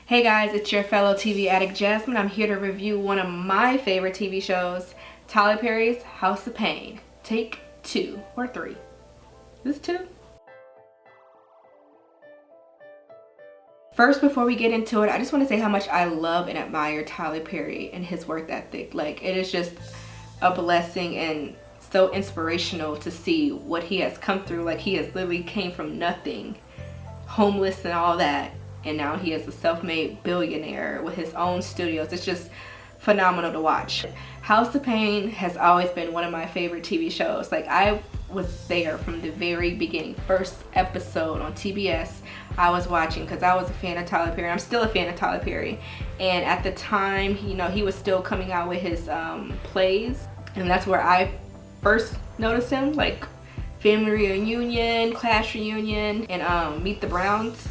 Hey guys, it's your fellow TV addict Jasmine. I'm here to review one of my favorite TV shows, Tyler Perry's House of Payne. Take 2 or 3. This is 2. First, before we get into it, I just want to say how much I love and admire Tyler Perry and his work ethic. Like, it is just a blessing and so inspirational to see what he has come through. Like, he has literally came from nothing, homeless and all that, and now he is a self-made billionaire with his own studios. It's just phenomenal to watch. House of Payne has always been one of my favorite TV shows. Like, I was there from the very beginning. First episode on TBS I was watching because I was a fan of Tyler Perry. I'm still a fan of Tyler Perry, and at the time, you know, he was still coming out with his plays, and that's where I first noticed him. Like Family Reunion, Class Reunion, and Meet the Browns.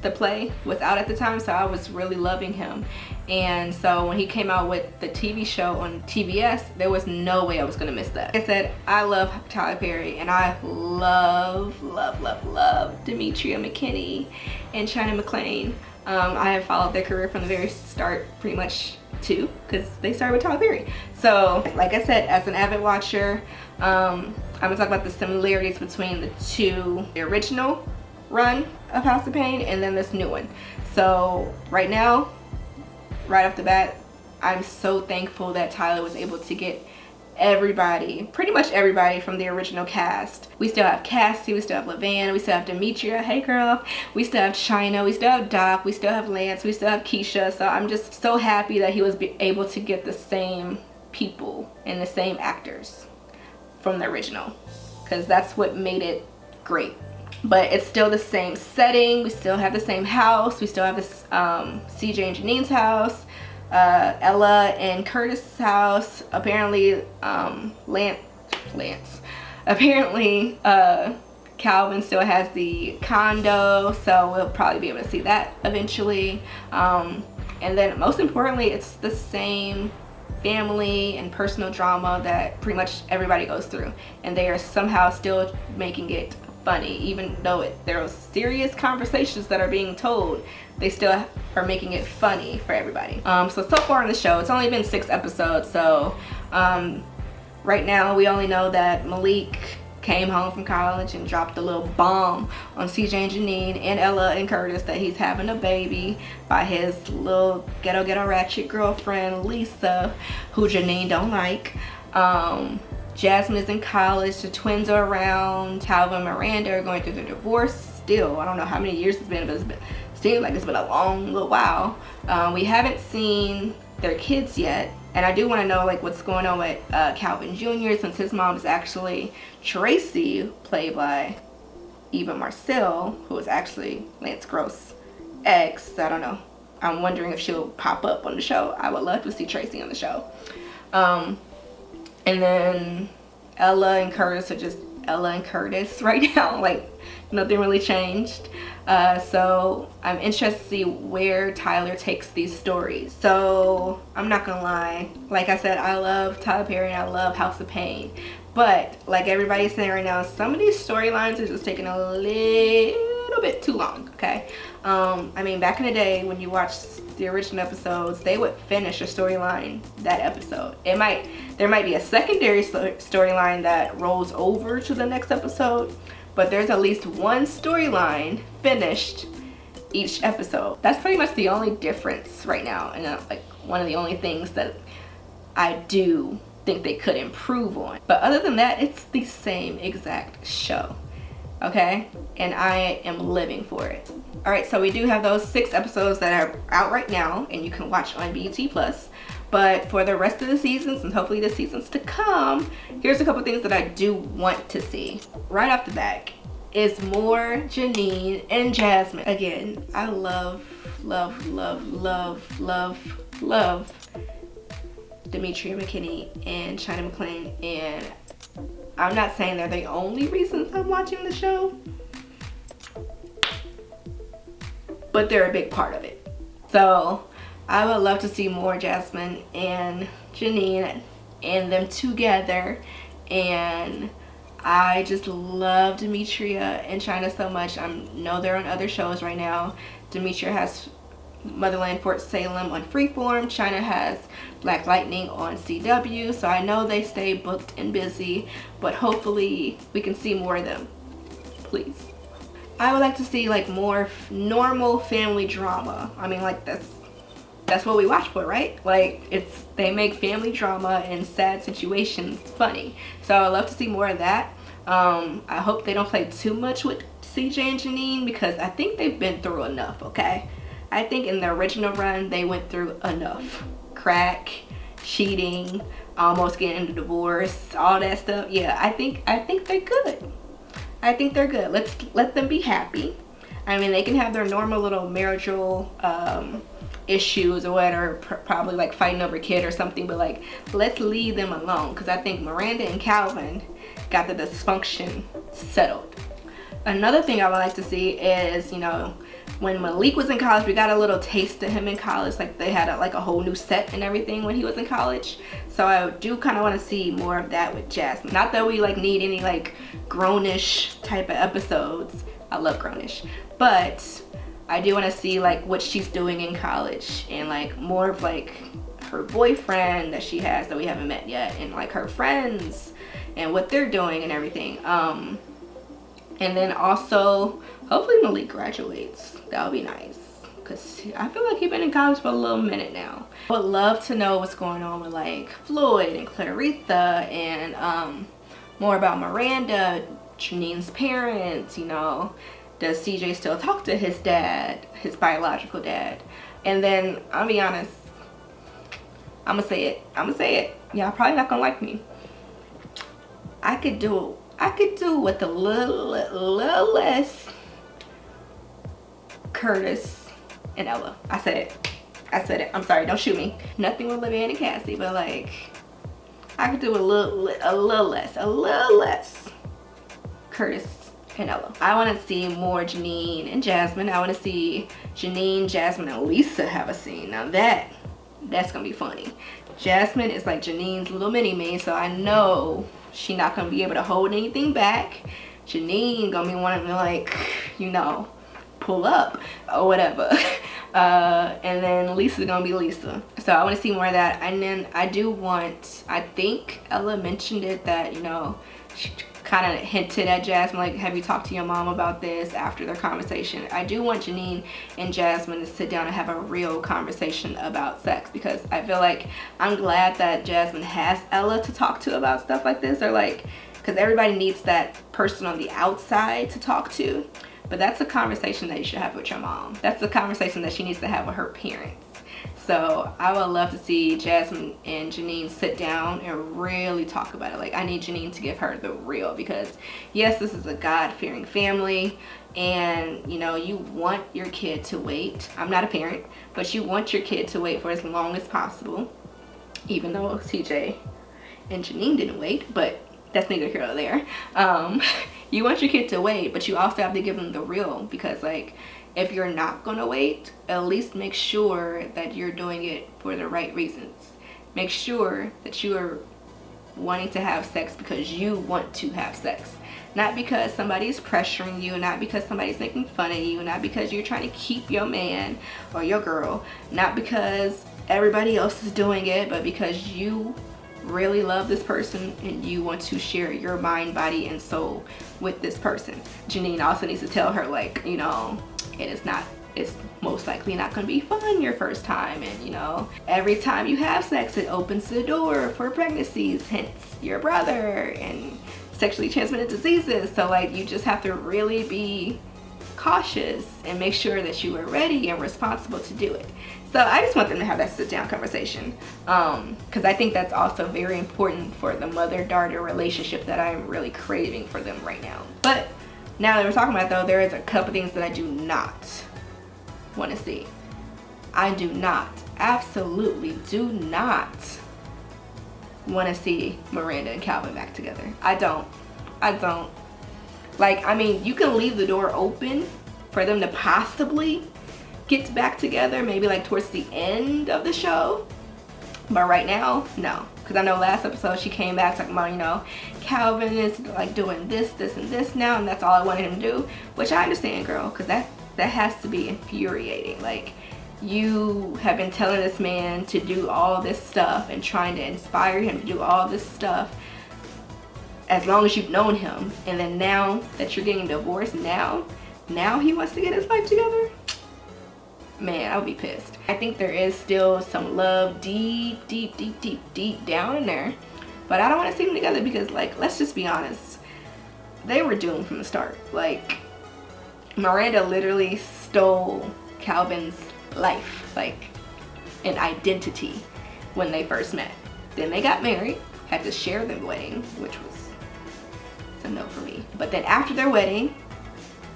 The play was out at the time, so I was really loving him. And so when he came out with the TV show on TBS, there was no way I was gonna miss that. Like I said, I love Tyler Perry, and I love Demetria, McKinney, and China McClain. I have followed their career from the very start, pretty much too, because they started with Tyler Perry. So like I said, as an avid watcher, I'm gonna talk about the similarities between the two, the original run of House of Payne and then this new one. So right now, right off the bat, I'm so thankful that Tyler was able to get everybody, pretty much everybody from the original cast. We still have Cassie, we still have LaVann, we still have Demetria, hey girl, we still have China, we still have Doc, we still have Lance, we still have Keisha. So I'm just so happy that he was able to get the same people and the same actors from the original, because that's what made it great. But it's still the same setting. We still have the same house. We still have this CJ and Janine's house, Ella and Curtis' house. Apparently, Lance. Apparently, Calvin still has the condo, so we'll probably be able to see that eventually. And then, most importantly, it's the same family and personal drama that pretty much everybody goes through, and they are somehow still making it funny. Even though there are serious conversations that are being told, they still are making it funny for everybody. So far in the show, it's only been 6 episodes, so right now we only know that Malik came home from college and dropped a little bomb on CJ and Janine and Ella and Curtis that he's having a baby by his little ghetto ratchet girlfriend Lisa, who Janine don't like. Jasmine is in college, the twins are around, Calvin and Miranda are going through their divorce still. I don't know how many years it's been, but it seems like it's been a long little while. We haven't seen their kids yet, and I do want to know like what's going on with Calvin Jr., since his mom is actually Tracy, played by Eva Marcel, who is actually Lance Gross' ex. I don't know. I'm wondering if she'll pop up on the show. I would love to see Tracy on the show. And then Ella and Curtis are just Ella and Curtis right now. Like, nothing really changed. So I'm interested to see where Tyler takes these stories. So I'm not gonna lie, like I said, I love Tyler Perry and I love House of Payne. But like everybody's saying right now, some of these storylines are just taking a little bit too long, okay? I mean, back in the day when you watched the original episodes, they would finish a storyline that episode. There might be a secondary storyline that rolls over to the next episode, but there's at least one storyline finished each episode. That's pretty much the only difference right now, and like one of the only things that I do think they could improve on. But other than that, it's the same exact show, okay? And I am living for it. All right, so we do have those 6 episodes that are out right now, and you can watch on BET Plus. But for the rest of the seasons, and hopefully the seasons to come, here's a couple things that I do want to see. Right off the bat is more Janine and Jasmine. Again, I love Demetria, McKinney, and China McClain, and I'm not saying they're the only reasons I'm watching the show, but they're a big part of it. So I would love to see more Jasmine and Janine and them together, and I just love Demetria and China so much. I know they're on other shows right now. Demetria has Motherland Fort Salem on Freeform. China has Black Lightning on CW. So I know they stay booked and busy, but hopefully we can see more of them, please. I would like to see like more normal family drama. I mean, like that's what we watch for, right? Like they make family drama and sad situations funny. So I love to see more of that. I hope they don't play too much with CJ and Janine, because I think they've been through enough, okay? I think in the original run they went through enough. Crack, cheating, almost getting a divorce, all that stuff. Yeah, I think they're good. I think they're good. Let's let them be happy. I mean, they can have their normal little marital issues or whatever, probably like fighting over a kid or something, but like let's leave them alone, because I think Miranda and Calvin got the dysfunction settled. Another thing I would like to see is, you know, when Malik was in college, we got a little taste of him in college. Like they had like a whole new set and everything when he was in college. So I do kind of want to see more of that with Jasmine. Not that we like need any like grownish type of episodes. I love grownish, but I do want to see like what she's doing in college, and like more of like her boyfriend that she has that we haven't met yet, and like her friends and what they're doing and everything. And then also hopefully Malik graduates. That would be nice, because I feel like he's been in college for a little minute now. I would love to know what's going on with like Floyd and Claritha, and more about Miranda, Janine's parents. You know, does CJ still talk to his dad, his biological dad? And then I'll be honest, I'm gonna say it. Y'all probably not gonna like me. I could do with a little less Curtis and Ella. I said it. I'm sorry, don't shoot me. Nothing with Olivia and Cassie, but like I could do a little less Curtis and Ella. I want to see more Janine and Jasmine. I want to see Janine, Jasmine, and Lisa have a scene. Now that's gonna be funny. Jasmine is like Janine's little mini-me, so I know she's not gonna be able to hold anything back. Janine gonna be wanting to like, you know, pull up or whatever. And then Lisa's gonna be Lisa. So I want to see more of that. And then I think Ella mentioned it, that, you know, she kind of hinted at Jasmine, like, have you talked to your mom about this after their conversation? I do want Janine and Jasmine to sit down and have a real conversation about sex, because I feel like I'm glad that Jasmine has Ella to talk to about stuff like this, or like, because everybody needs that person on the outside to talk to. But that's a conversation that you should have with your mom. That's a conversation that she needs to have with her parents. So I would love to see Jasmine and Janine sit down and really talk about it. Like, I need Janine to give her the real, because yes, this is a God-fearing family, and you know, you want your kid to wait. I'm not a parent, but you want your kid to wait for as long as possible, even though CJ and Janine didn't wait, but that's neither here nor there. You want your kid to wait, but you also have to give them the real, because like, if you're not gonna wait, at least make sure that you're doing it for the right reasons. Make sure that you are wanting to have sex because you want to have sex. Not because somebody's pressuring you, not because somebody's making fun of you, not because you're trying to keep your man or your girl, not because everybody else is doing it, but because you really love this person and you want to share your mind, body, and soul with this person. Janine also needs to tell her, like, you know, it's most likely not going to be fun your first time, and you know, every time you have sex it opens the door for pregnancies, hence your brother, and sexually transmitted diseases. So like, you just have to really be cautious and make sure that you are ready and responsible to do it. So I just want them to have that sit down conversation, because I think that's also very important for the mother-daughter relationship that I'm really craving for them right now. But now that we're talking about it, though, there is a couple things that I do not want to see. I do not, absolutely do not want to see Miranda and Calvin back together. I don't. Like, I mean, you can leave the door open for them to possibly get back together, maybe like towards the end of the show. But right now, no. Because I know last episode she came back talking about, you know, Calvin is like doing this, this, and this now, and that's all I wanted him to do. Which I understand, girl, because that has to be infuriating. Like, You have been telling this man to do all this stuff and trying to inspire him to do all this stuff as long as you've known him, and then now that you're getting divorced, now he wants to get his life together. Man, I would be pissed. I think there is still some love deep down in there, but I don't want to see them together because, like, let's just be honest, they were doomed from the start. Like, Miranda literally stole Calvin's life, like an identity, when they first met. Then they got married, had to share the wedding, which was a no for me. But then after their wedding,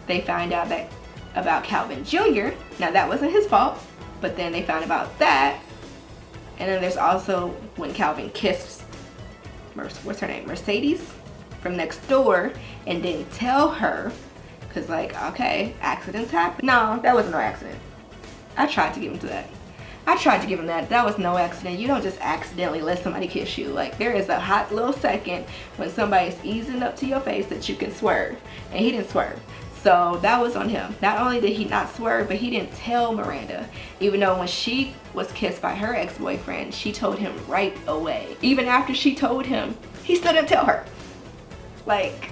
they found out that about Calvin Jr. Now that wasn't his fault, but then they found about that. And then there's also when Calvin kissed what's her name, Mercedes, from next door, and didn't tell her, because, like, okay, accidents happen. No, that wasn't no accident. I tried to give him to that. I tried to give him that. That was no accident. You don't just accidentally let somebody kiss you. Like, there is a hot little second when somebody's easing up to your face that you can swerve, and he didn't swerve. So that was on him. Not only did he not swerve, but he didn't tell Miranda. Even though when she was kissed by her ex-boyfriend, she told him right away. Even after she told him, he still didn't tell her. Like,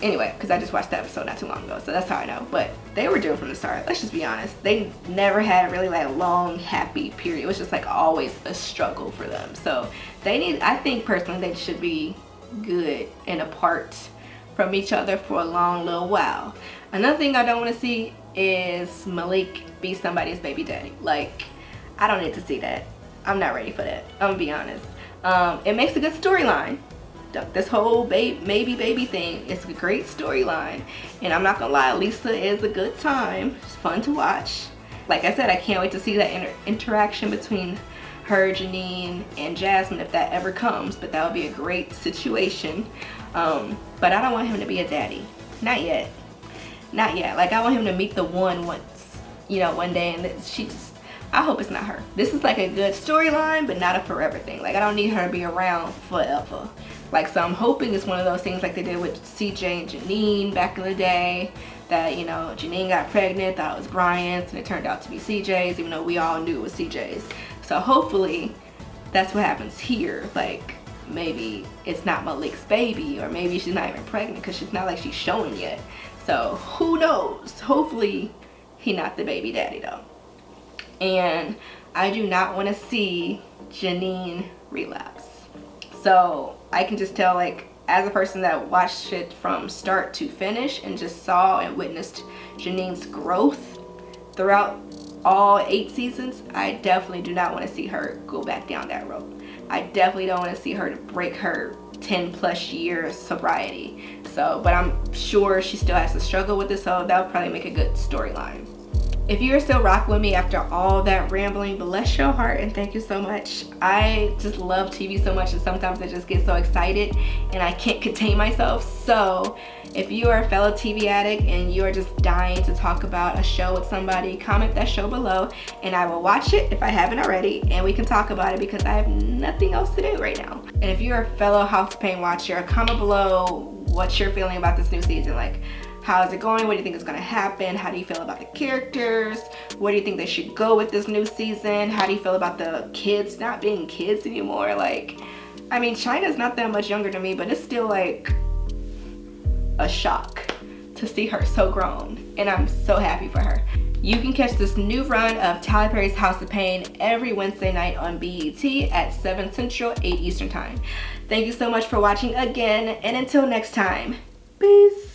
anyway, because I just watched that episode not too long ago, so that's how I know. But they were doomed from the start. Let's just be honest. They never had really like a long, happy period. It was just like always a struggle for them. So they need, I think personally, they should be good and apart from each other for a long little while. Another thing I don't want to see is Malik be somebody's baby daddy. Like, I don't need to see that. I'm not ready for that. I'm gonna be honest. It makes a good storyline. This whole maybe baby thing, it's a great storyline, and I'm not gonna lie, Lisa is a good time. It's fun to watch. Like I said, I can't wait to see that interaction between her, Janine, and Jasmine, if that ever comes. But that would be a great situation. But I don't want him to be a daddy. Not yet. Not yet. Like, I want him to meet the one once, you know, one day, and she just, I hope it's not her. This is like a good storyline, but not a forever thing. Like, I don't need her to be around forever. Like, so I'm hoping it's one of those things like they did with CJ and Janine back in the day, that, you know, Janine got pregnant, thought it was Brian's, and it turned out to be CJ's, even though we all knew it was CJ's. So hopefully that's what happens here. Like, maybe it's not Malik's baby, or maybe she's not even pregnant, because she's not like she's showing yet. So who knows? Hopefully he not the baby daddy though. And I do not want to see Janine relapse. So I can just tell, like, as a person that watched it from start to finish and just saw and witnessed Janine's growth throughout all 8 seasons, I definitely do not want to see her go back down that road. I definitely don't want to see her to break her 10+ years sobriety. So, but I'm sure she still has to struggle with this, so that would probably make a good storyline. If you're still rocking with me after all that rambling, bless your heart and thank you so much. I just love TV so much, and sometimes I just get so excited and I can't contain myself. So if you are a fellow TV addict and you are just dying to talk about a show with somebody, comment that show below and I will watch it if I haven't already, and we can talk about it because I have nothing else to do right now. And if you're a fellow House of Payne watcher, comment below what you're feeling about this new season. Like, how is it going? What do you think is going to happen? How do you feel about the characters? Where do you think they should go with this new season? How do you feel about the kids not being kids anymore? Like, I mean, China's not that much younger than me, but it's still like a shock to see her so grown, and I'm so happy for her. You can catch this new run of Tyler Perry's House of Payne every Wednesday night on BET at 7 Central, 8 Eastern Time. Thank you so much for watching again, and until next time, peace.